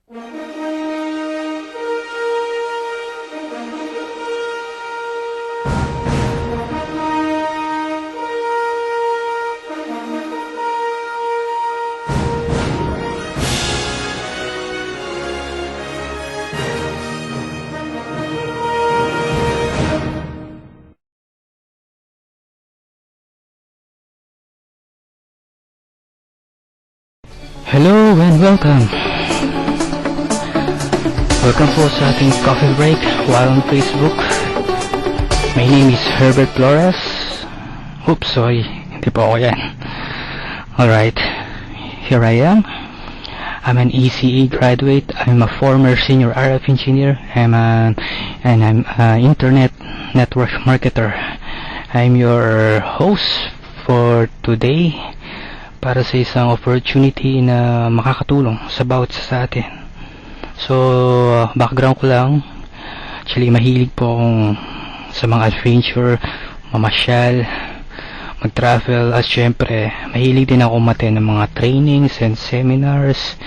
Hello and welcome. Welcome po sa ating coffee break while on Facebook. My name is Herbert Flores. Oops, sorry, hindi po ako yan. Alright, here I am. I'm an ECE graduate. I'm a former senior RF engineer. I'm an internet network marketer. I'm your host for today para sa isang opportunity na makakatulong sa bawat isa sa atin. So, background ko lang, actually mahilig po akong sa mga adventure, mamasyal, mag-travel, at syempre mahilig din ako umattend ng mga trainings and seminars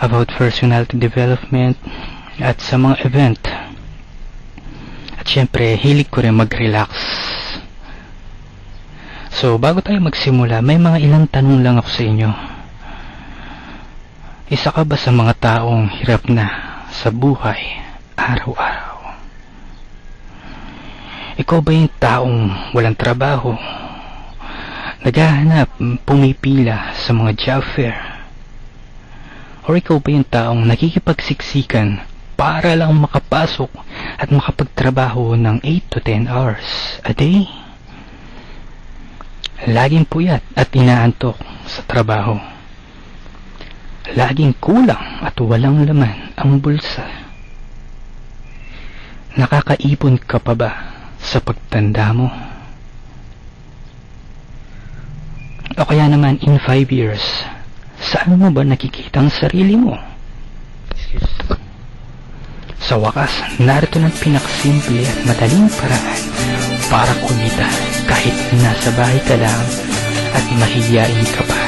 about personality development at sa mga event. At syempre hilig ko rin mag-relax. So, bago tayo magsimula, may mga ilang tanong lang ako sa inyo. Isa ka ba sa mga taong hirap na sa buhay araw-araw? Ikaw ba yung taong walang trabaho, naghahanap, pumipila sa mga job fair? O ikaw ba yung taong nakikipagsiksikan para lang makapasok at makapagtrabaho ng 8 to 10 hours a day? Laging puyat at inaantok sa trabaho. Laging kulang at walang laman ang bulsa. Nakakaipon ka pa ba sa pagtanda mo? O kaya naman in 5 years, saan mo ba nakikita ang sarili mo? Sa wakas, narito ng pinakasimple at madaling paraan para kumita kahit nasa bahay ka lang at mahihiyain ka pa.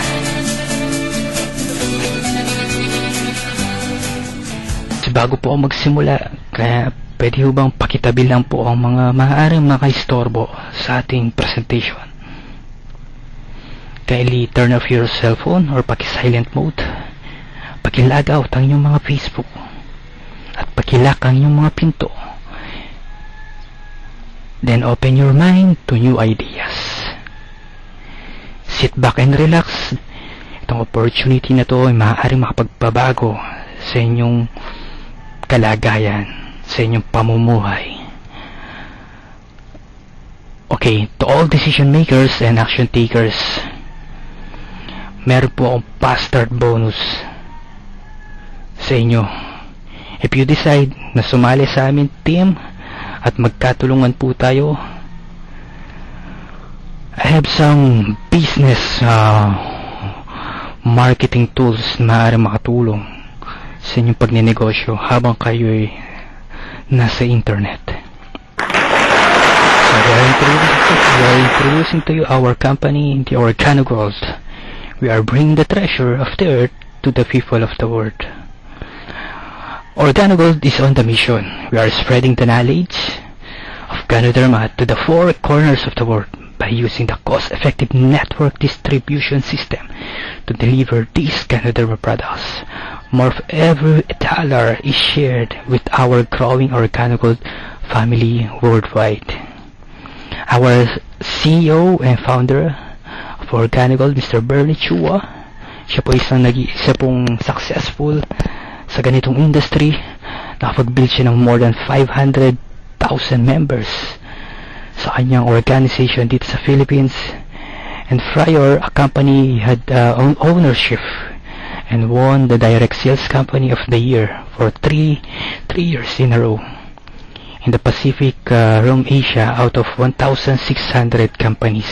So, bago po ako magsimula, kaya pwede ho bang pakitabi lang po ang mga maaaring makaistorbo sa ating presentation. Kindly turn off your cellphone or paki-silent mode. Paki-log out ang inyong mga Facebook at pakilak ang inyong mga pinto. Then open your mind to new ideas. Sit back and relax. Itong opportunity na to ay maaaring makapagpabago sa inyong kalagayan, sa inyong pamumuhay. Okay, to all decision makers and action takers, meron po akong fast start bonus sa inyo. If you decide na sumali sa aming team at magkatulungan po tayo, I have some business marketing tools na maaaring makatulong sa inyong pagnenegosyo habang kayo'y nasa internet. So we are introducing to you our company, the Organo Gold. We are bringing the treasure of the earth to the people of the world. Organo Gold is on the mission. We are spreading the knowledge of Ganoderma to the 4 corners of the world by using the cost-effective network distribution system to deliver these Ganoderma products. More of every dollar is shared with our growing Organo Gold family worldwide. Our CEO and founder of Organo Gold, Mr. Bernie Chua, siya po isa pong successful sa ganitong industry. Nakapag-build siya ng more than 500,000 members sa kanyang organization dito sa Philippines. And prior, a company had ownership and won the Direct Sales Company of the Year for 3 years in a row in the Pacific Rim Asia out of 1,600 companies.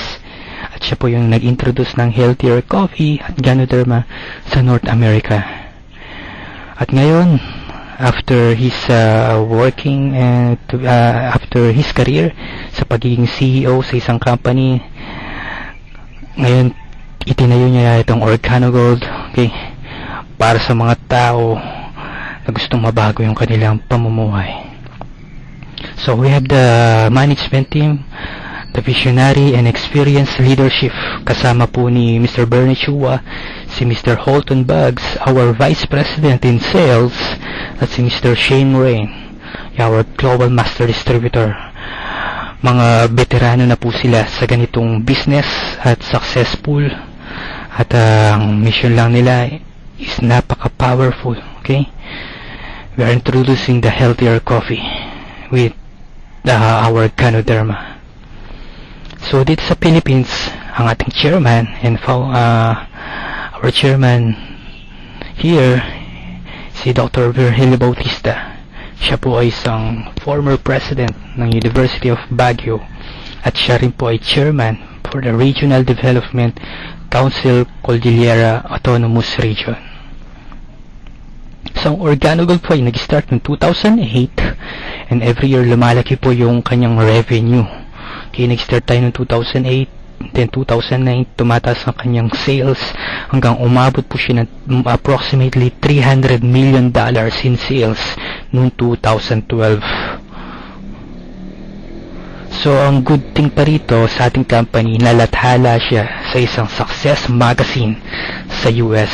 At siya po yung nag-introduce ng healthier coffee at Ganoderma sa North America. At ngayon, after his after his career sa pagiging CEO sa isang company, ngayon itinayo niya itong Organo Gold, okay, para sa mga tao na gustong mabago yung kanilang pamumuhay. So we have the management team, the visionary and experienced leadership, kasama po ni Mr. Bernie Chua, si Mr. Holton Buggs, our Vice President in Sales, at si Mr. Shane Rain, our Global Master Distributor. Mga veterano na po sila sa ganitong business at successful, at ang mission lang nila is napaka-powerful. Okay? We are introducing the healthier coffee with our Ganoderma. So dito sa Philippines, ang ating chairman and our chairman here, si Dr. Virgilio Bautista. Siya po ay isang former president ng University of Baguio at siya rin po ay chairman for the Regional Development Council Cordillera Autonomous Region. So ang Organogold po ay nag-start noong 2008 and every year lumalaki po yung kanyang revenue. Kaya nag-start tayo noong 2008, then 2009 tumataas ang kanyang sales hanggang umabot po siya ng approximately $300 million in sales noong 2012. So ang good thing pa rito sa ating company, nalathala siya sa isang success magazine sa US.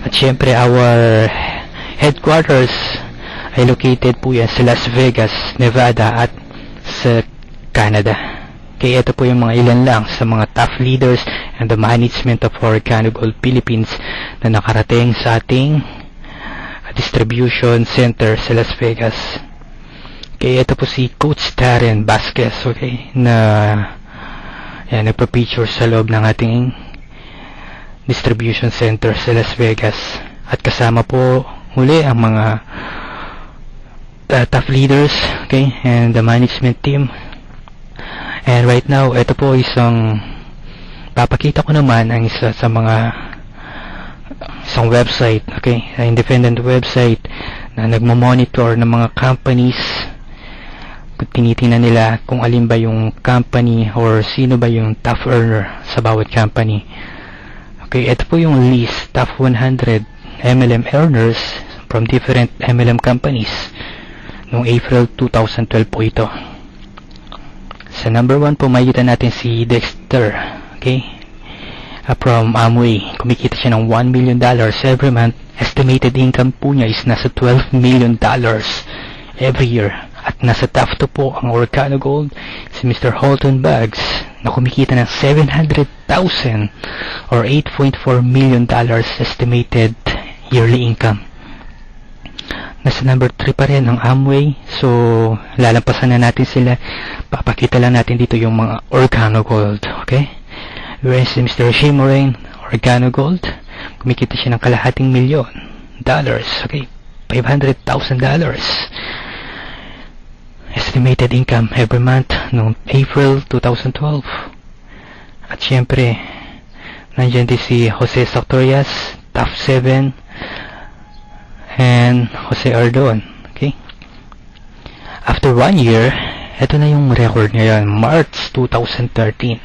At syempre our headquarters ay located po yan sa Las Vegas, Nevada at sa Canada. Kaya ito po yung mga ilan lang sa mga top leaders and the management of Organogold Philippines na nakarating sa ating distribution center sa Las Vegas. Kaya ito po si Coach Darren Vasquez, okay, na yan, nagpa-picture sa loob ng ating distribution center sa Las Vegas. At kasama po muli ang mga top leaders, okay, and the management team. And right now, ito po isang papakita ko naman ang isa sa mga isang website, okay, independent website na nagmo-monitor ng mga companies. Tinitingnan nila kung alin ba yung company or sino ba yung top earner sa bawat company. Okay, ito po yung list, top 100 MLM earners from different MLM companies noong April 2012 po ito. Sa number 1 po makikita natin si Dexter, okay, from Amway. Kumikita siya ng $1 million every month. Estimated income po niya is nasa $12 million every year. At nasa top 2 po ang Organogold, si Mr. Holton Buggs, na kumikita ng $700,000 or $8.4 million estimated yearly income. Nasa number 3 pa rin ang Amway. So lalampasan na natin sila. Papakita lang natin dito yung mga Organogold, okay? Whereas si Mr. Shimorain, Organogold, kumikita siya ng $250,000, okay, $500,000 estimated income every month noong April 2012. At syempre nandiyan din si Jose Sartorias, top 7, and Jose Ardon, okay. After 1 year, ito na yung record niya yan, March 2013.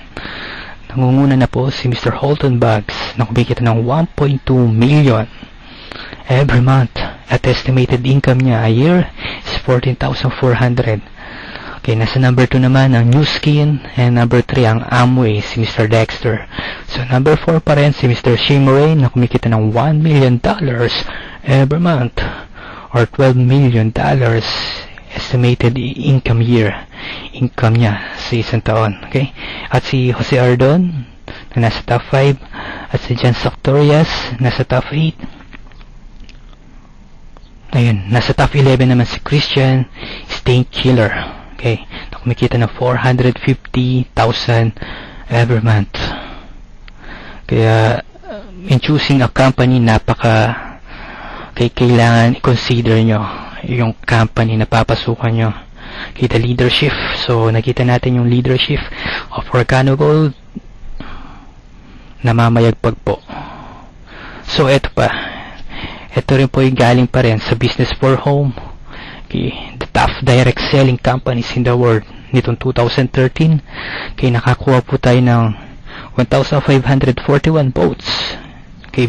Nangunguna na po si Mr. Holton Buggs na kumikita ng $1.2 million every month. At estimated income niya a year is $14,400. Okay, nasa number 2 naman ang New Skin, and number 3 ang Amway, si Mr. Dexter. So number 4 pa rin si Mr. Shimorain na kumikita ng $1 million every month or $12 million estimated income niya sa isang taon. Okay, at si Jose Ardon na nasa top 5, at si John Sartorias nasa top 8. Ayun, nasa top 11 naman si Christian Stainkiller, okay, na kumikita ng $450,000 every month. Kaya in choosing a company, kailangan i-consider nyo yung company na papasukan nyo. Kita leadership. So nakita natin yung leadership of Organogold, namamayagpag po. So eto pa, ito rin po yung galing pa rin sa Business for Home, okay, the top direct selling companies in the world nitong 2013. Kaya nakakuha po tayo ng 1,541 votes, Okay,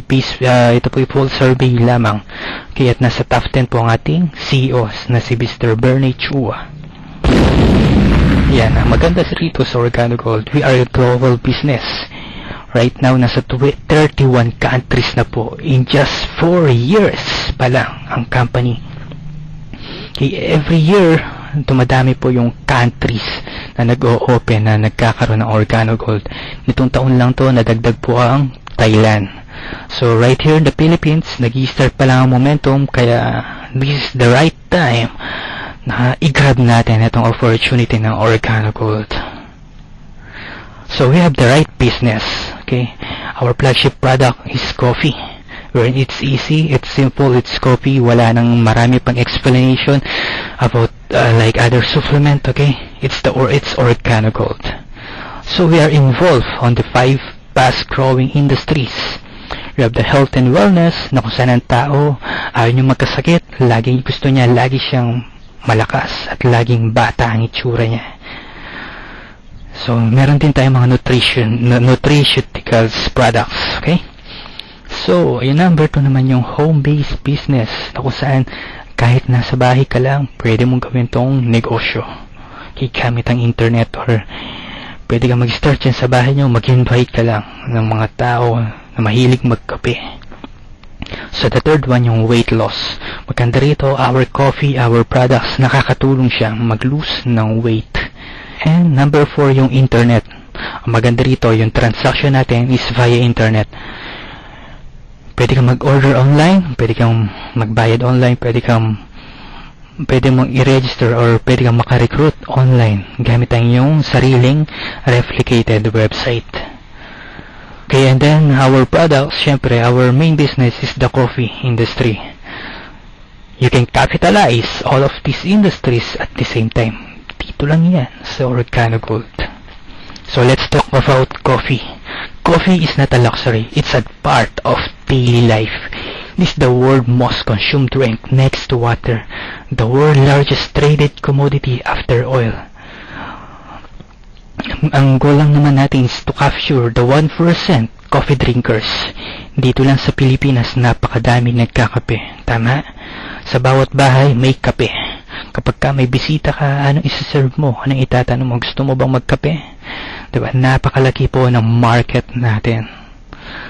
ito po yung full survey lamang. Okay, at nasa top 10 po ang ating CEO na si Mr. Bernie Chua. Yan, ang maganda rito sa Organo Gold, we are a global business. Right now, nasa 31 countries na po. In just 4 years pa lang ang company. Okay, every year, dumadami po yung countries na nag-o-open, na nagkakaroon ng Organo Gold. Nitong taon lang to, nadagdag po ang Thailand. So, right here in the Philippines, nag-i-start pa lang ang momentum, kaya this is the right time na i-grab natin itong opportunity ng Organo Gold. So, we have the right business. Okay, our flagship product is coffee. Where it's easy, it's simple, it's coffee. Wala nang marami pang explanation about like other supplement. Okay, it's Organo Gold. So, we are involved on the 5 fast-growing industries. We have the health and wellness, na kung saan ang tao ayaw nyo magkasakit, laging gusto niya, lagi siyang malakas at laging bata ang itsura niya. So, meron din tayong mga nutraceuticals products, okay? So, yung number 2 naman yung home-based business, na kung saan kahit nasa bahay ka lang, pwede mong gawin tong negosyo. Okay, gamit ang internet, or pwede kang mag-start yan sa bahay nyo, mag-invite ka lang ng mga tao na mahilig magkape. So, the third one, yung weight loss. Maganda rito, our coffee, our products, nakakatulong siya mag-lose ng weight. And number 4, yung internet. Ang maganda rito, yung transaction natin is via internet. Pwede kang mag-order online, pwede kang magbayad online, pwede mong i-register or pwede kang makarecruit online gamit ang iyong sariling replicated website. Okay, and then our products, syempre, our main business is the coffee industry. You can capitalize all of these industries at the same time. Dito lang yan sa Organo Gold. So let's talk about coffee. Coffee is not a luxury, it's a part of daily life. This is the world's most consumed drink next to water, the world's largest traded commodity after oil. Ang goal lang naman natin is to capture the 1% coffee drinkers. Dito lang sa Pilipinas, napakadami nagkakape. Tama? Sa bawat bahay, may kape. Kapag ka may bisita ka, anong isa-serve mo? Anong itatanong mo? Gusto mo bang magkape? Diba? Napakalaki po ng market natin.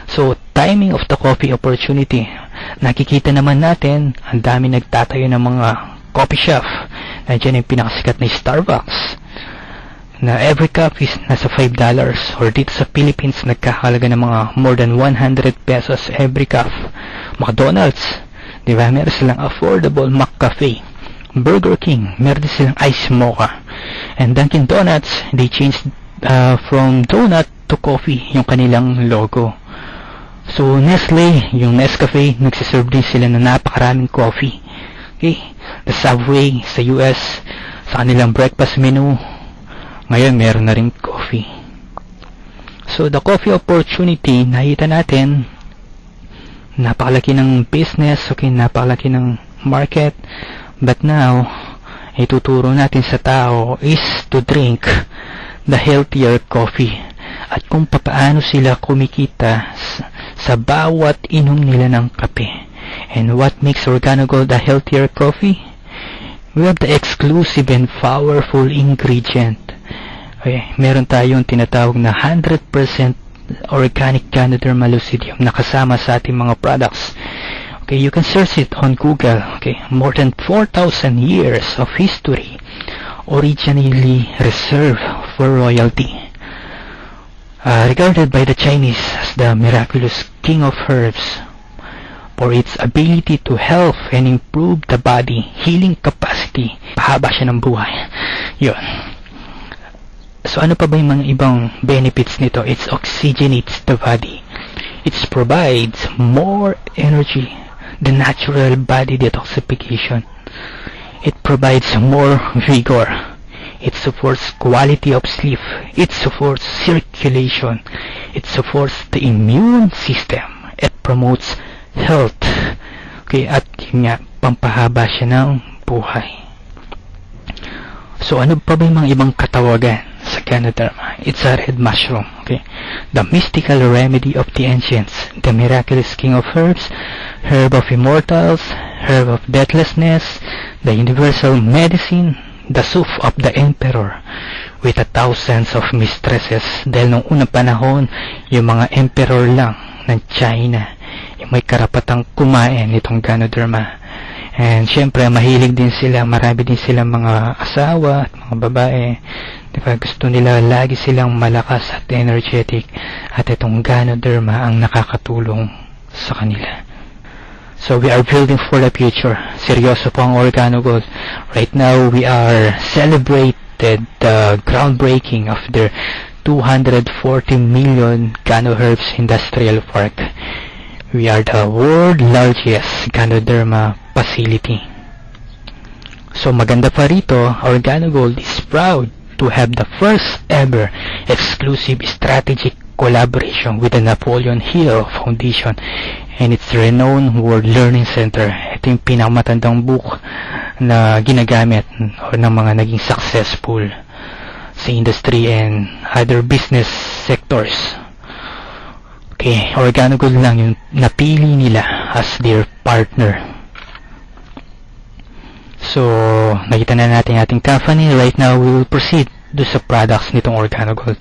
So, timing of the coffee opportunity. Nakikita naman natin, ang dami nagtatayo ng mga coffee shop. Nandiyan yung pinakasikat na Starbucks, na every cup is nasa $5, or dito sa Philippines nagkakalaga ng mga more than 100 pesos every cup. McDonald's, di ba, meron silang affordable McCafe. Burger King, meron din silang ice mocha. And Dunkin' Donuts, they changed from donut to coffee yung kanilang logo. So Nestle, yung Nescafe, nagsiserve din sila na napakaraming coffee. Okay, the Subway sa US, sa kanilang breakfast menu, ngayon meron na rin coffee. So the coffee opportunity, nakita natin, napakalaki ng business, okay, napakalaki ng market. But now, ituturo natin sa tao is to drink the healthier coffee, at kung paano sila kumikita sa bawat inom nila ng kape. And what makes Organo Gold a healthier coffee? We have the exclusive and powerful ingredient. Okay, meron tayong tinatawag na 100% organic Ganoderma lucidium na kasama sa ating mga products. Okay, you can search it on Google. Okay, more than 4,000 years of history, originally reserved for royalty. Regarded by the Chinese as the miraculous king of herbs for its ability to help and improve the body, healing capacity, pahaba siya ng buhay. Yun. So ano pa ba yung mga ibang benefits nito? It oxygenates the body. It provides more energy, the natural body detoxification. It provides more vigor. It supports quality of sleep. It supports circulation. It supports the immune system. It promotes health. Okay, at yun nga, pampahaba siya ng buhay. So ano pa ba yung mga ibang katawagan sa Ganoderma? It's a red mushroom, okay? The mystical remedy of the ancients, the miraculous king of herbs, herb of immortals, herb of deathlessness, the universal medicine, the soup of the emperor, with a thousands of mistresses. Dahil nung unang panahon, yung mga emperor lang ng China, yung may karapatang kumain nitong Ganoderma. And syempre, mahilig din sila, marami din silang mga asawa at mga babae. Diba? Gusto nila lagi silang malakas at energetic. At itong Ganoderma ang nakakatulong sa kanila. So we are building for the future. Seryoso po ang Organogold. Right now, we are celebrated the groundbreaking of their 240 million Ganoherbs Industrial Park. We are the world largest Ganoderma facility. So maganda pa rito, Organogold is proud to have the first ever exclusive strategic collaboration with the Napoleon Hill Foundation and its renowned World Learning Center. Ito yung pinakamatandang book na ginagamit ng mga naging successful sa industry and other business sectors. Okay, Organogold lang yung napili nila as their partner. So, nakita na natin ating company. Right now, we will proceed do sa products nitong Organogold,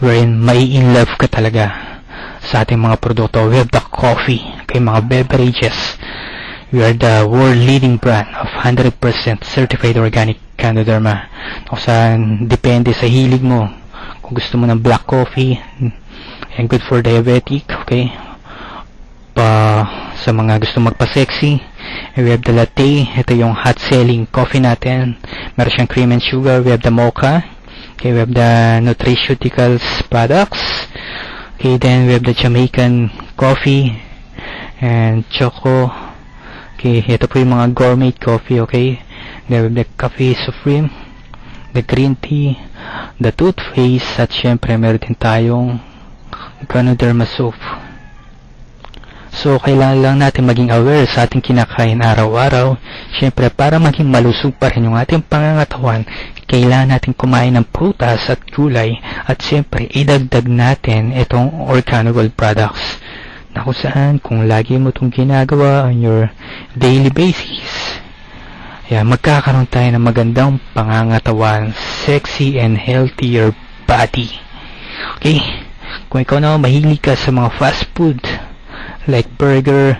wherein may in love ka talaga sa ating mga produkto. We have the coffee, okay, mga beverages. We are the world leading brand of 100% certified organic Ganoderma. Kung saan, depende sa hilig mo. Kung gusto mo ng black coffee, and good for diabetic, okay, sa mga gusto magpa-sexy, we have the latte. Ito yung hot selling coffee natin. Meron siyang cream and sugar. We have the mocha. Okay, we have the nutraceuticals products. Okay, then we have the Jamaican coffee and choco. Okay, ito po yung mga gourmet coffee, okay. Then we have the coffee supreme, the green tea, the toothpaste, at syempre meron din tayong Ganoderma soap. So, kailangan lang natin maging aware sa ating kinakain araw-araw. Siyempre, para maging malusog pa rin yung ating pangangatawan, kailangan natin kumain ng prutas at gulay. At siyempre, idagdag natin itong Organogold products. Na kung saan, kung lagi mo itong ginagawa on your daily basis, magkakaroon tayo ng magandang pangangatawan, sexy and healthier body. Okay? Kung ikaw na mahilig ka sa mga fast food, like burger,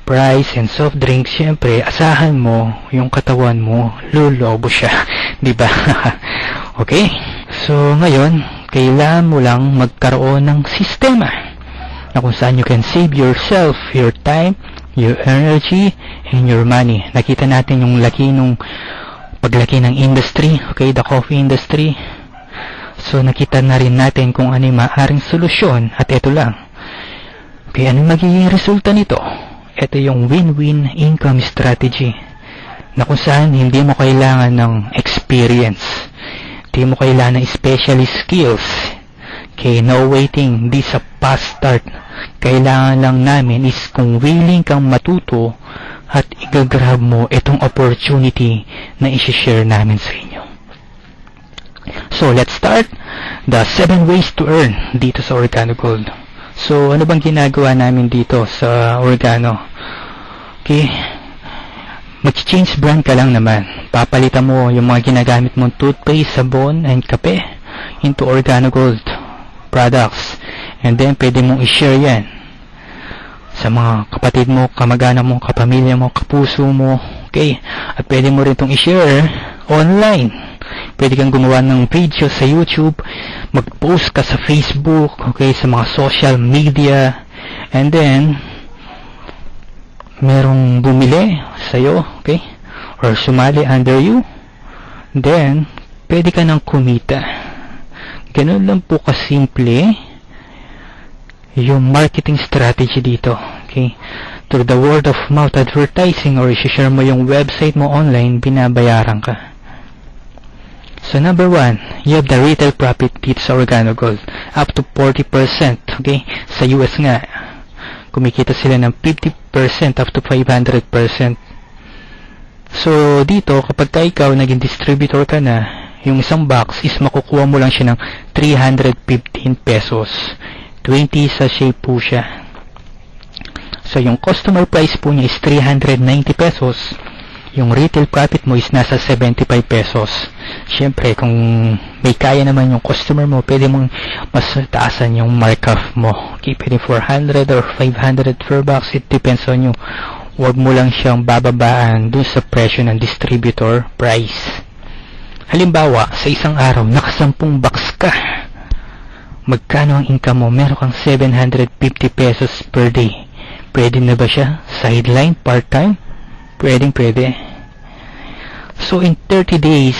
fries, and soft drinks, syempre, asahan mo, yung katawan mo, lulobo siya. Diba? Okay? So, ngayon, kailangan mo lang magkaroon ng sistema na kung saan you can save yourself, your time, your energy, and your money. Nakita natin yung paglaki ng industry, okay, the coffee industry. So, nakita na rin natin kung ano yung maaaring solusyon, at ito lang. Okay, ano magiging resulta nito? Ito yung win-win income strategy na kung saan hindi mo kailangan ng experience, hindi mo kailangan ng specialist skills. Okay, no waiting, di sa fast start. Kailangan lang namin is kung willing kang matuto at igagrab mo itong opportunity na isi-share namin sa inyo. So, let's start the 7 ways to earn dito sa Organogold. So, ano bang ginagawa namin dito sa Organo? Okay, mag-change brand ka lang naman. Papalitan mo yung mga ginagamit mong toothpaste, sabon, and kape into Organogold products. And then, pwede mong i-share yan sa mga kapatid mo, kamag-anak mo, kapamilya mo, kapuso mo. Okay, at pwede mo rin itong i-share online. Pwede kang gumawa ng video sa YouTube, mag-post ka sa Facebook, okay, sa mga social media, and then merong bumili sa'yo, okay, or sumali under you, then pwede ka nang kumita. Ganun lang po kasimple yung marketing strategy dito, okay. Through the word of mouth advertising or i-share mo yung website mo online, binabayaran ka. So, number 1, you have the retail profit dito sa Organogold. Up to 40%. Okay? Sa US nga, kumikita sila ng 50% up to 500%. So, dito, kapag ikaw naging distributor ka na, yung isang box is makukuha mo lang siya ng 315 pesos. 20 sachet po siya. So, yung customer price po niya is 390 pesos. Yung retail profit mo is nasa 75 pesos. Siyempre, kung may kaya naman yung customer mo, pwede mong mas taasan yung markup mo. Okay, pwede 400 or 500 per box. It depends on you. Huwag mo lang siyang bababaan dun sa presyo ng distributor price. Halimbawa, sa isang araw, nakasampung box ka. Magkano ang income mo? Meron kang 750 pesos per day. Pwede na ba siya? Sideline? Part-time? Pwede. So, in 30 days,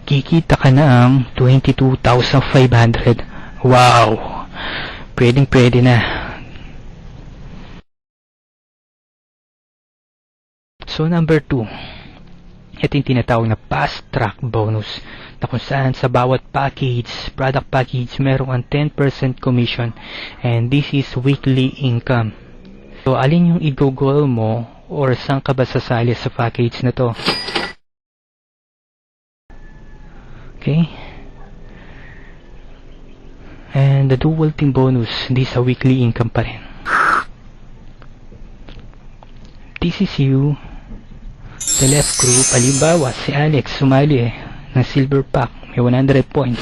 kikita ka ng 22,500. Wow! Pwede na. So, number 2. Ito yung tinatawag na fast track bonus, na kung saan sa bawat product package, meron kang 10% commission, and this is weekly income. So, alin yung i-goal mo, or saan ka ba sasali sa package na to? Okay? And the dual team bonus, hindi sa weekly income pa rin. This is you. The left group, halimbawa, si Alex sumali ng silver pack, may 100 points.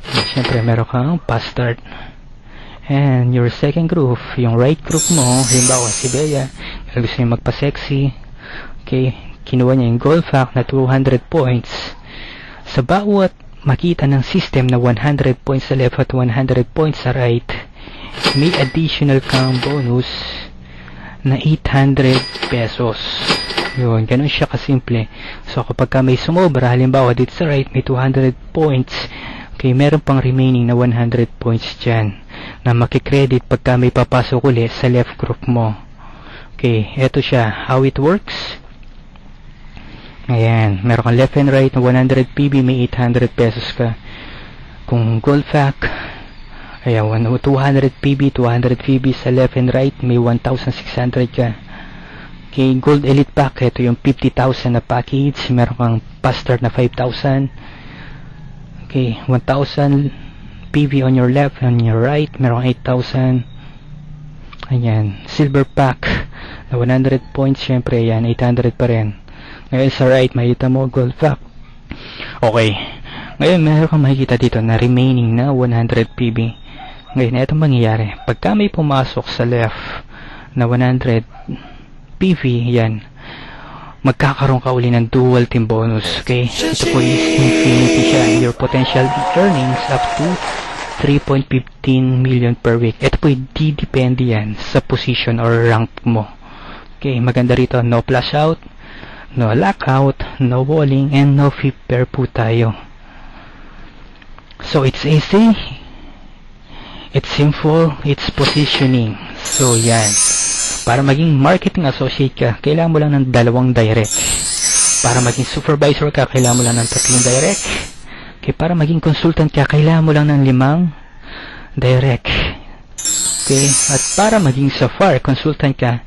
And syempre, meron kang fast start. And your second group, yung right group mo, halimbawa si Bea, gusto niya magpa-sexy. Okay, kinuha niya yung gold pack na 200 points. Sa bawat makita ng system na 100 points sa left at 100 points sa right, may additional kang bonus na 800 pesos. Yun, ganun siya kasimple. So, kapag ka may sumobra, halimbawa dito sa right, may 200 points. Okay, meron pang remaining na 100 points dyan na makikredit pagka may papasok ulit sa left group mo. Okay, eto siya. How it works? Ayan, meron kang left and right na 100 PB, may 800 pesos ka. Kung gold pack, ayan, 200 PB, 200 PB sa left and right, may 1,600 ka. Okay, gold elite pack, ito yung 50,000 na package, meron kang fast start na 5,000. Okay, 1,000 PV on your left, on your right, meron kang 8,000. Ayan, silver pack na 100 points, syempre yan, 800 pa rin. Ngayon sa right, makikita mo gold pack. Okay, ngayon meron kang makikita dito na remaining na 100 PV. Ngayon, ito mangyayari, pagka may pumasok sa left na 100 PV, yan, magkakaroon ka uli ng dual team bonus. Okay, ito po is infinity siya. Your potential earnings up to 3.15 million per week. Ito po didepende yan sa position or rank mo. Okay, maganda rito, no flash out, no lockout, no walling, and no fee pair po tayo. So it's easy, it's simple, it's positioning. So yan, para maging marketing associate ka, kailangan mo lang ng 2 direct. Para maging supervisor ka, kailangan mo lang ng 3 direct. Okay, para maging consultant ka, kailangan mo lang ng 5 direct. Okay, at para maging SAFAR consultant ka,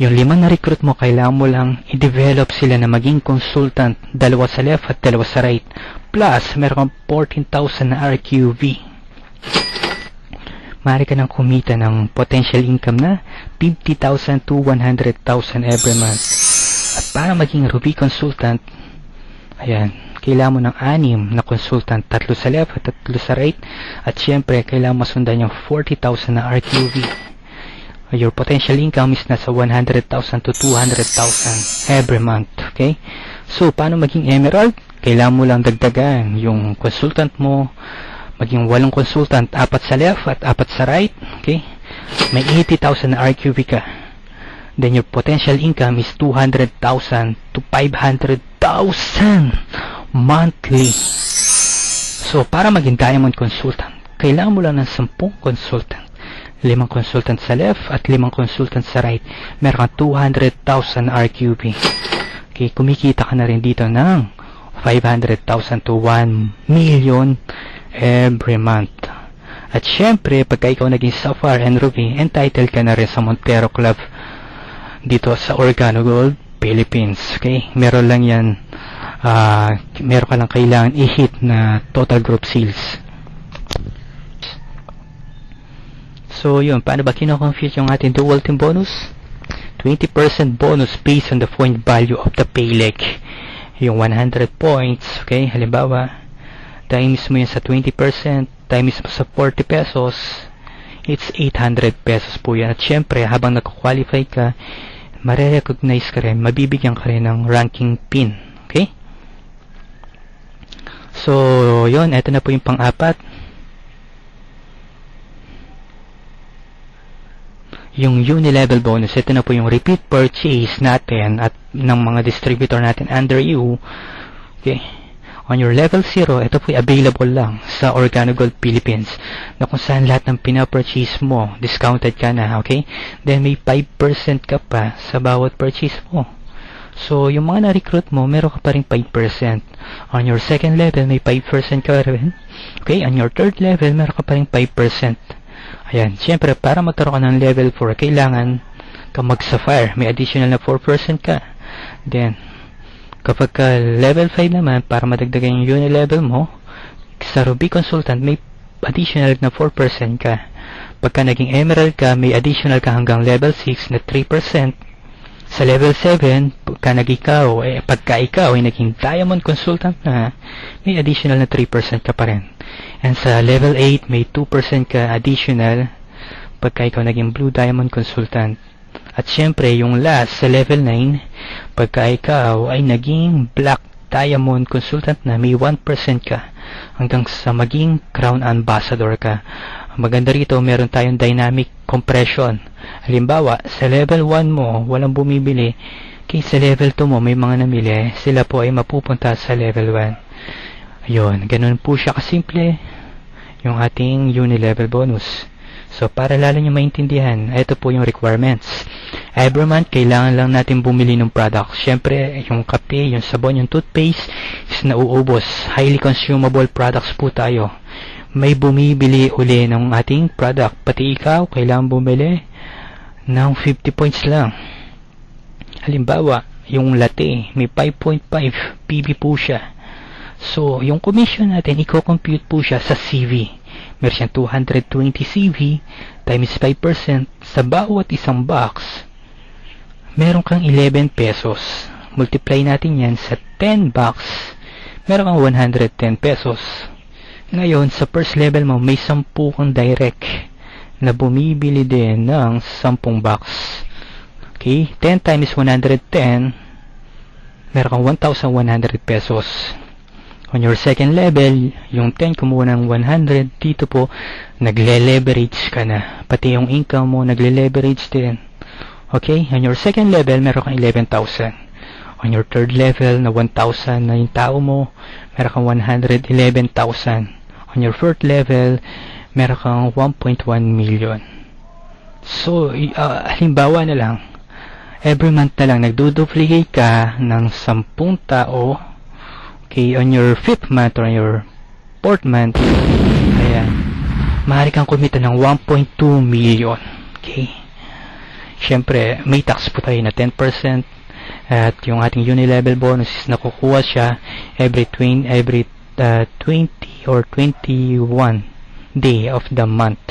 yung 5 na recruit mo, kailangan mo lang i-develop sila na maging consultant, 2 sa left at 2 sa right. Plus, meron kang 14,000 na RQV. Maaari ka nang kumita ng potential income na 50,000 to 100,000 every month. At para maging Ruby consultant, ayan, kailangan mo ng 6 na consultant, 3 sa left at 3 sa right. At syempre, kailangan masundan yung 40,000 na RQV. Your potential income is nasa 100,000 to 200,000 every month. Okay? So, paano maging emerald? Kailangan mo lang dagdagan yung consultant mo, maging 8 consultant, 4 sa left at 4 sa right. Okay? May 80,000 na RQV ka. Then your potential income is 200,000 to 500,000 monthly. So, para maging diamond consultant, kailangan mo lang ng 10 consultant. 5 consultant sa left at 5 consultant sa right. Meron kang 200,000 RQV. Okay, kumikita ka na rin dito ng 500,000 to 1 million every month. At syempre, pagka ikaw naging SAFAR and Ruby, entitled ka na rin sa Montero Club dito sa Organo Gold, Philippines. Okay? Meron lang yan meron ka lang kailangan i-hit na total group sales. So yun, paano ba kino-confuse yung ating dual team bonus? 20% bonus based on the point value of the pay leg. Yung 100 points, okay, halimbawa times mo yun sa 20%, times mo sa 40 pesos, it's 800 pesos po yan. At syempre, habang nag-qualify ka, mare-recognize ka rin, mabibigyan ka rin ng ranking pin. Okay? So, yun, eto na po yung pang-apat. Yung uni-level bonus, ito na po yung repeat purchase natin at ng mga distributor natin under you. Okay. On your level 0, ito po available lang sa Organo Gold Philippines na kung saan lahat ng pinapurchase mo, discounted ka na, okay? Then may 5% ka pa sa bawat purchase mo. So, yung mga na-recruit mo, meron ka pa rin 5%. On your second level, may 5% ka rin. Okay? On your third level, meron ka pa rin 5%. Ayan, syempre, para magkaroon ka ng level 4, kailangan ka mag-sapphire. May additional na 4% ka. Then, kapag ka level 5 naman, para madagdagan yung uni level mo, sa Ruby Consultant, may additional na 4% ka. Pagka naging Emerald ka, may additional ka hanggang level 6 na 3%. Sa level 7, pagka ikaw ay naging Diamond Consultant na, may additional na 3% ka pa rin. And sa level 8, may 2% ka additional pagka ikaw naging Blue Diamond Consultant. At syempre, yung last sa level 9, pagka ikaw ay naging Black Diamond Consultant na, may 1% ka hanggang sa maging Crown Ambassador ka. Maganda rito, meron tayong dynamic compression. Halimbawa, sa level 1 mo, walang bumibili. Kaya sa level 2 mo, may mga namili. Sila po ay mapupunta sa level 1. Ayun, ganun po siya kasimple yung ating uni-level bonus. So, para lalo nyo maintindihan, ito po yung requirements. Every month, kailangan lang natin bumili ng product. Siyempre, yung kape, yung sabon, yung toothpaste is nauubos. Highly consumable products po tayo. May bumibili uli ng ating product. Pati ikaw, kailangan bumili ng 50 points lang. Halimbawa, yung latte, may 5.5 PB po siya. So, yung commission natin, i-compute po siya sa CV. Meron siyang 220 CV times 5% sa bawat isang box. Meron kang 11 pesos. Multiply natin yan sa 10 box. Meron kang 110 pesos. Ngayon, sa first level mo, may 10 kang direct na bumibili din ng 10 box. Okay? 10 times 110, meron kang 1,100 pesos. On your second level, yung 10 kumuha ng 100, dito po, nagle-leverage ka na. Pati yung income mo, nagle-leverage din. Okay? On your second level, meron kang 11,000. On your third level, na 1,000 na yung tao mo, meron kang 111,000. On your fourth level, meron kang 1.1 million. So, halimbawa na lang, every month na lang, nagduduplicate ka ng 10 tao. Okay, on your 5th month or on your 4th month, ayan, maaari kang kumita ng 1.2 million. Okay. Siyempre, may tax po tayo na 10%. At yung ating uni-level bonus is nakukuha siya every 20 or 21 day of the month.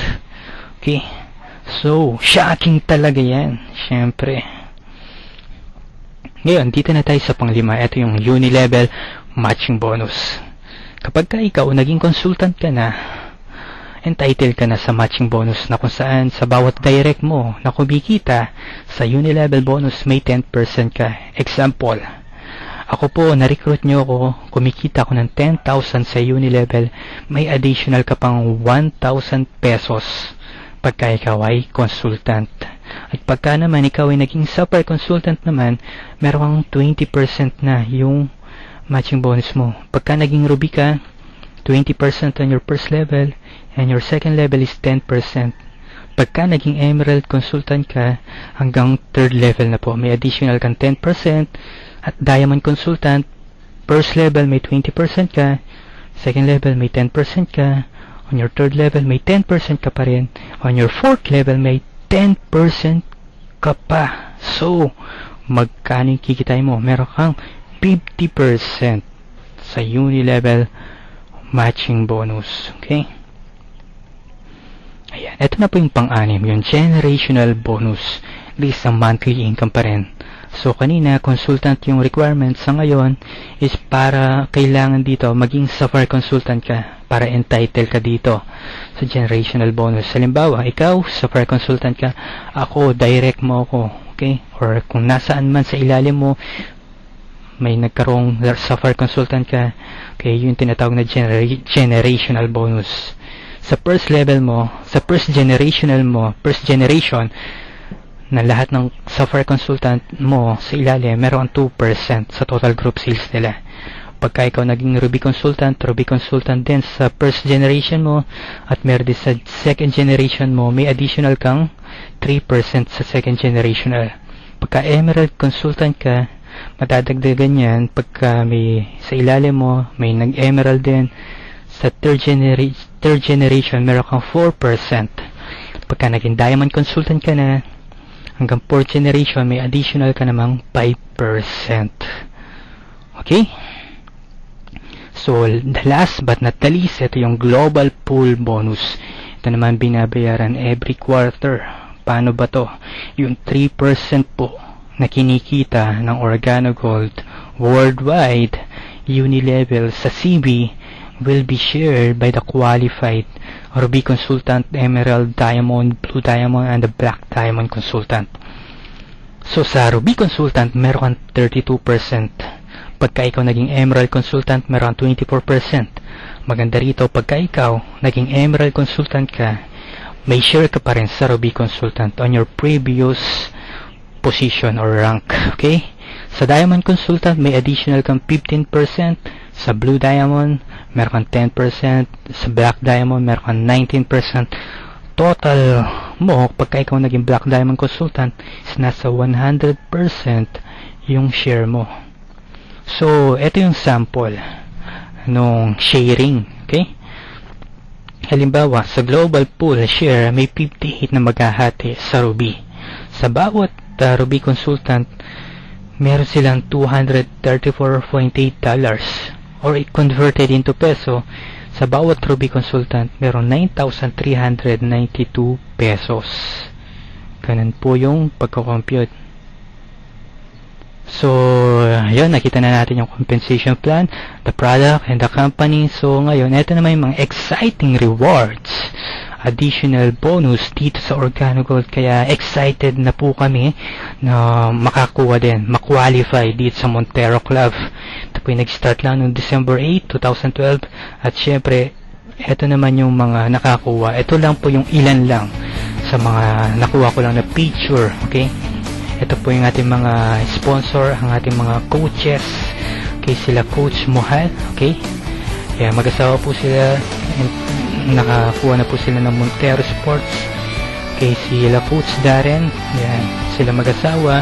Okay. So, shocking talaga yan. Siyempre. Ngayon, dito na tayo sa pang-5. Ito yung uni-level matching bonus. Kapag ka ikaw naging consultant ka na, entitled ka na sa matching bonus na kung saan sa bawat direct mo na kumikita sa uni-level bonus may 10% ka. Example, ako po, na-recruit nyo ako, kumikita ako ng 10,000 sa uni-level, may additional ka pang 1,000 pesos pagka ikaw ay consultant. At pagka naman ikaw ay naging super consultant naman, meron kang 20% na yung matching bonus mo. Pagka naging Ruby ka, 20% on your first level, and your second level is 10%. Pagka naging Emerald Consultant ka, hanggang third level na po, may additional kang 10%, at Diamond Consultant, first level may 20% ka, second level may 10% ka, on your third level may 10% ka pa rin, on your fourth level may 10% ka pa. So, magkano yung kikitain mo? Meron kang 50% sa uni-level matching bonus. Okay? Ayan. Ito na po yung pang-anim, yung generational bonus. At least ang monthly income pa rin. So, kanina, consultant yung requirement. Sa ngayon, is para kailangan dito, maging software consultant ka para entitled ka dito sa generational bonus. Halimbawa, ikaw, software consultant ka, ako, direct mo ako. Okay? Or kung nasaan man sa ilalim mo, may nagkaroong software consultant ka, okay, yung tinatawag na generational bonus. Sa first level mo, sa first generation, na lahat ng software consultant mo sa ilalim, meron 2% sa total group sales nila. Pagka ikaw naging Ruby consultant din sa first generation mo, at meron din sa second generation mo, may additional kang 3% sa second generation. Pagka Emerald consultant ka, madadagdagan yan pagka may sa ilalim mo, may nag-Emerald din. Sa third generation, meron kang 4%. Pagka naging Diamond consultant ka na, hanggang 4th generation, may additional ka namang 5%. Okay? So, the last but not the least, ito yung global pool bonus. Ito naman binabayaran every quarter. Paano ba to? Yung 3% po na kinikita ng OrganoGold worldwide uni-level sa CB will be shared by the qualified Ruby consultant, Emerald, Diamond, Blue Diamond, and the Black Diamond consultant. So, sa Ruby consultant, meron kang 32%. Pagka ikaw naging Emerald consultant, meron kang 24%. Maganda rito, pagka ikaw naging Emerald consultant ka, may share ka pa rin sa Ruby consultant on your previous position or rank. Okay? Sa Diamond consultant, may additional kang 15%. Sa Blue Diamond, meron kang 10%. Sa Black Diamond, meron kang 19%. Total mo, pagka ikaw naging Black Diamond consultant, is nasa 100% yung share mo. So, ito yung sample nung sharing. Okay? Halimbawa, sa global pool share, may 58 na maghahati sa Ruby. Sa bawat Ruby consultant, meron silang $234.8. Or converted into peso, sa bawat Ruby consultant, meron 9,392 pesos. Ganun po yung pagko-compute. So, yun, nakita na natin yung compensation plan, the product, and the company. So, ngayon, ito naman yung mga exciting rewards, additional bonus dito sa OrganoGold. Kaya excited na po kami na makakuha din, makwalify dito sa Montero Club. Ito po yung nag-start lang noong December 8, 2012. At syempre, ito naman yung mga nakakuha. Ito lang po yung ilan lang sa mga nakuha ko lang na picture. Okay? Ito po yung ating mga sponsor, ang ating mga coaches. Okay, sila Coach Mohal. Okay? Kaya mag-asawa po sila. Nakakuha na po sila ng Montero Sports. Okay, sila Coach Darren. Yan, sila mag-asawa.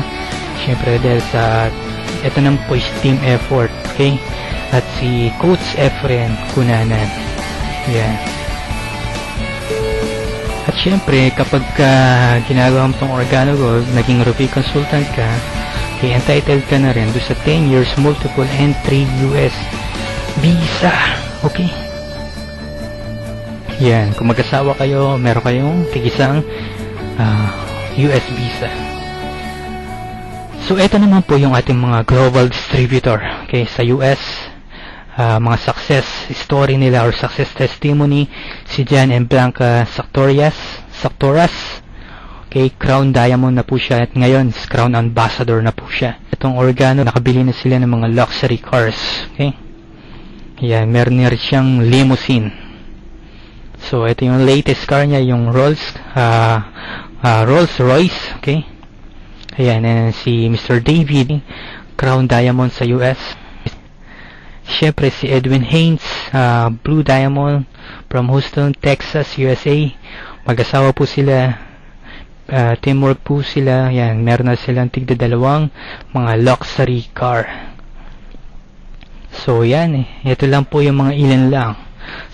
Siyempre dahil sa ito naman po is team effort. Okay? At si Coach Efren Kunanan. Yan. At syempre, kapag ginagawa mo itong OrganoGold, naging Ruby consultant ka, okay, entitled ka na rin doon sa 10 years multiple entry US visa. Okay? Yan. Kung mag-asawa kayo, meron kayong tigisang US visa. So, ito naman po yung ating mga global distributor. Okay, sa US, mga success story nila or success testimony, si Jan and Blanca Sartorias. Okay, Crown Diamond na po siya at ngayon Crown Ambassador na po siya. Itong Organo, nakabili na sila ng mga luxury cars. Okay, yan, meron na rin siyang limousine. So ito yung latest car niya, yung Rolls Royce. Okay, ayan, and si Mr. David, Crown Diamond sa US. Siyempre si Edwin Haynes, Blue Diamond from Houston, Texas, USA. Mag-asawa po sila, teamwork po sila. Yan, meron na silang tigda-dalawang mga luxury car. So yan, ito lang po yung mga ilan lang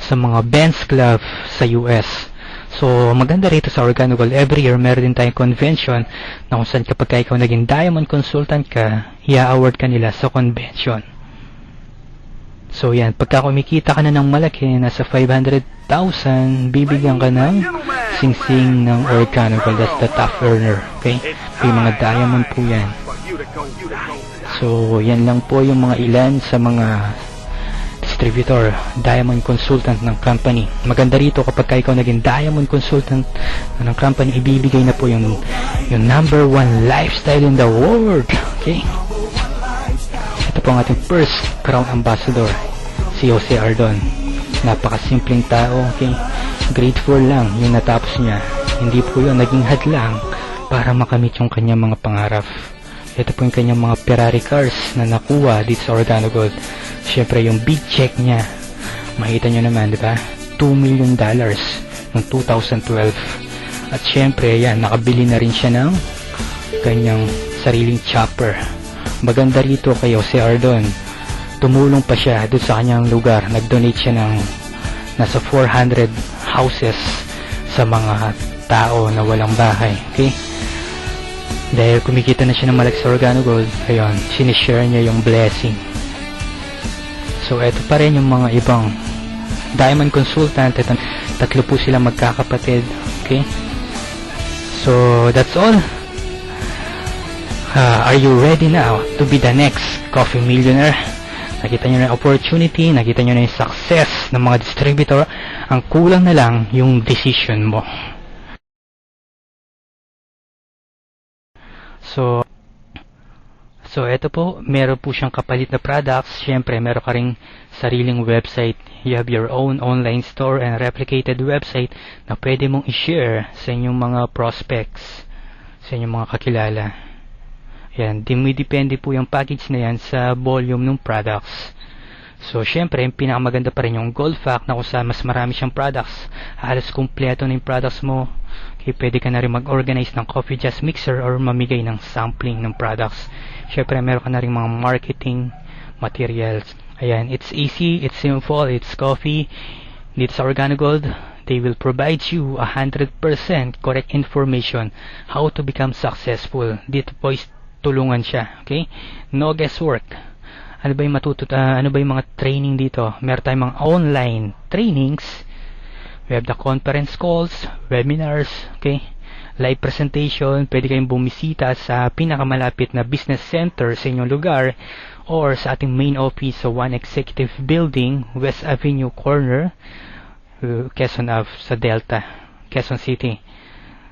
sa mga Benz Club sa US. So, maganda rito sa Organo Gold, every year meron din tayong convention na kung saan kapag ikaw naging diamond consultant ka, i-award ka nila sa convention. So, yan. Pagka kumikita ka na ng malaki, nasa 500,000, bibigyan ka ng sing-sing ng Organo Gold. That's the top earner. Okay? May mga diamond po yan. So, yan lang po yung mga ilan sa mga distributor, diamond consultant ng company. Maganda rito kapag ikaw naging diamond consultant ng company, ibibigay na po yung number 1 lifestyle in the world. Okay? Ito po ang ating first crown ambassador, si Jose Ardon. Napakasimpleng tao. Okay? Grade 4 lang yung natapos niya. Hindi po yun naging hadlang para makamit yung kanyang mga pangarap. Ito po yung kanyang mga Ferrari cars na nakuha dito sa Organo Gold. Siyempre yung big check niya, makita nyo naman, di ba? $2 million noong 2012. At siyempre, yan, nakabili na rin siya ng kanyang sariling chopper. Maganda rito kay Jose Ardon, tumulong pa siya doon sa kanyang lugar. Nag-donate siya ng nasa 400 houses sa mga tao na walang bahay. Okay? Dahil kumikita na siya ng malaki sa Organo Gold, ayun, sinishare niya yung blessing. So, eto pa rin yung mga ibang diamond consultant. Ito, tatlo po sila magkakapatid. Okay? So, that's all. Are you ready now to be the next coffee millionaire? Nakita nyo na yung opportunity, nakita nyo na yung success ng mga distributor. Ang kulang na lang yung decision mo. So ito po, meron po siyang kapalit na products. Siyempre, meron ka ring sariling website. You have your own online store and replicated website na pwede mong i-share sa inyong mga prospects, sa inyong mga kakilala. Yan, dumidepende po yung package na yan sa volume ng products. So, siyempre, yung pinakamaganda pa rin yung Gold Fact na kung saan mas marami siyang products. Halos kumpleto na yung products mo. Okay, pwede ka na rin mag-organize ng coffee just mixer or mamigay ng sampling ng products. Siyempre, meron ka na rin mga marketing materials. Ayan, it's easy, it's simple, it's coffee. Dito sa Organo Gold, they will provide you 100% correct information how to become successful. Dito po is tulungan siya. Okay? No guesswork. Ano ba yung mga training dito? Meron tayong mga online trainings. We have the conference calls, webinars, okay? Live presentation. Pwede kayong bumisita sa pinakamalapit na business center sa inyong lugar or sa ating main office sa One Executive Building, West Avenue Corner, Quezon Ave, sa Delta, Quezon City.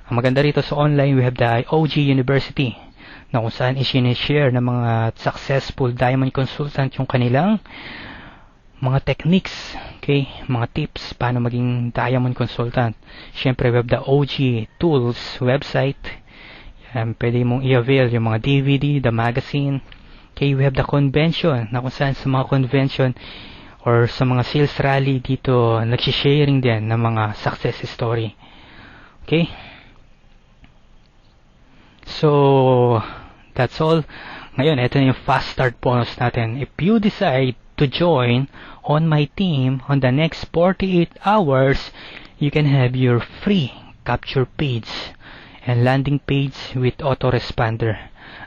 Ang maganda rito sa online, we have the OG University, na kung saan i-share ng mga successful diamond consultant yung kanilang mga techniques, okay, mga tips paano maging diamond consultant. Siyempre, we have the OG Tools website. Pwede mong i-avail yung mga DVD, the magazine. Okay, we have the convention, na kung saan sa mga convention or sa mga sales rally dito, nagsisharing din ng mga success story. Okay? So, that's all. Ngayon, ito na yung fast start bonus natin. If you decide to join on my team on the next 48 hours, you can have your free capture page and landing page with autoresponder.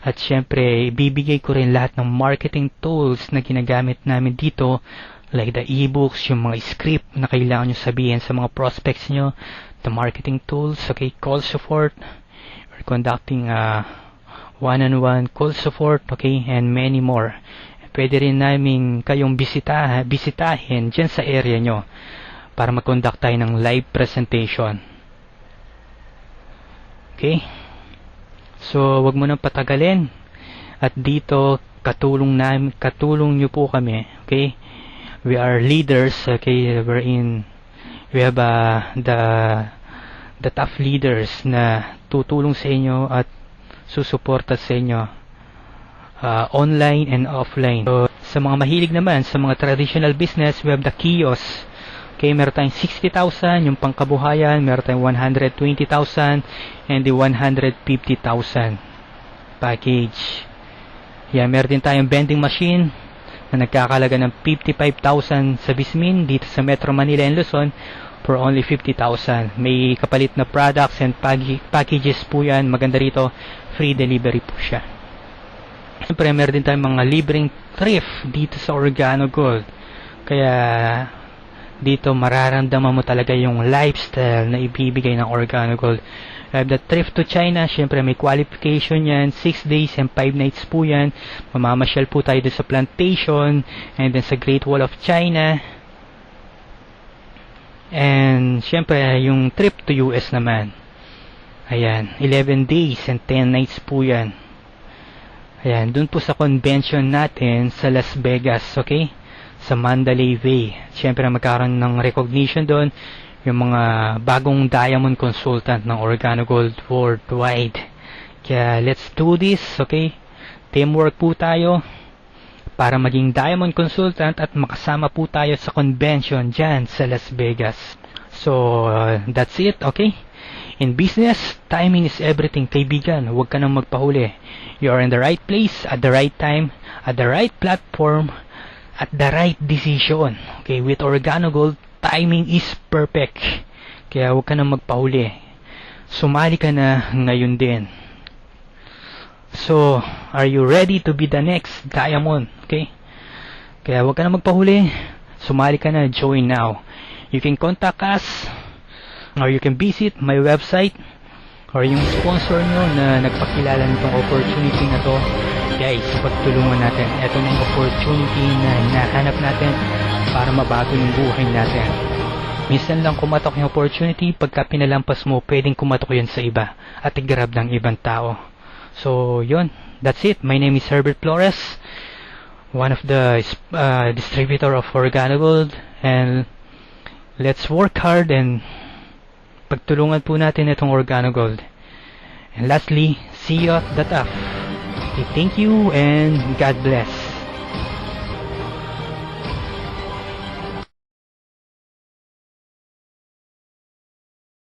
At syempre, ibibigay ko rin lahat ng marketing tools na ginagamit namin dito, like the ebooks, yung mga script na kailangan nyo sabihin sa mga prospects nyo, the marketing tools, okay, call support, we're conducting one-on-one call support, okay, and many more. Pwede rin namin kayong bisitahin dyan sa area nyo para mag-conduct tayo ng live presentation. Okay? So, wag mo nang patagalin. At dito, katulong nyo po kami. Okay? We are leaders, okay, we have the top leaders na tutulong sa inyo at susuporta sa inyo online and offline. So, sa mga mahilig naman sa mga traditional business, we have the kiosk. Okay, meron tayong 60,000 yung pangkabuhayan, meron tayong 120,000 and the 150,000 package. Yeah, meron din tayong vending machine na nagkakalaga ng 55,000 sa Vismin dito sa Metro Manila and Luzon for only 50,000. May kapalit na products and packages po yan. Maganda rito, free delivery po siya. Siyempre, meron din tayong mga libreng thrift dito sa Organo Gold. Kaya dito mararamdaman mo talaga yung lifestyle na ibibigay ng Organo Gold. The thrift to China, syempre may qualification yan, 6 days and 5 nights po yan. Mamamasyal po tayo sa plantation and then sa Great Wall of China. And syempre yung trip to US naman, ayan, 11 days and 10 nights po yan. Ayan, dun po sa convention natin sa Las Vegas, okay? Sa Mandalay Bay. Syempre magkaroon ng recognition doon yung mga bagong diamond consultant ng Organo Gold worldwide. Kaya let's do this, okay? Teamwork po tayo para maging diamond consultant at makasama po tayo sa convention dyan sa Las Vegas. So, that's it, okay? In business, timing is everything, kaibigan. Huwag ka nang magpahuli. You are in the right place, at the right time, at the right platform, at the right decision. Okay, with Organo Gold, timing is perfect. Kaya huwag ka nang magpahuli. Sumali ka na ngayon din. So, are you ready to be the next diamond? Okay? Kaya huwag ka nang magpahuli. Sumali ka na, join now. You can contact us or you can visit my website or yung sponsor nyo na nagpakilala nitong opportunity na to. Guys, pagtulungan natin. Ito yung opportunity na hinahanap natin para mabago yung buhay natin. Minsan lang kumatok yung opportunity, pagka pinalampas mo, pwedeng kumatok yun sa iba at i-grab ng ibang tao. So, yun. That's it. My name is Herbert Flores, one of the distributor of Organo Gold, and let's work hard and pagtulungan po natin itong Organo Gold. And lastly, see you at the top. Okay, thank you and God bless.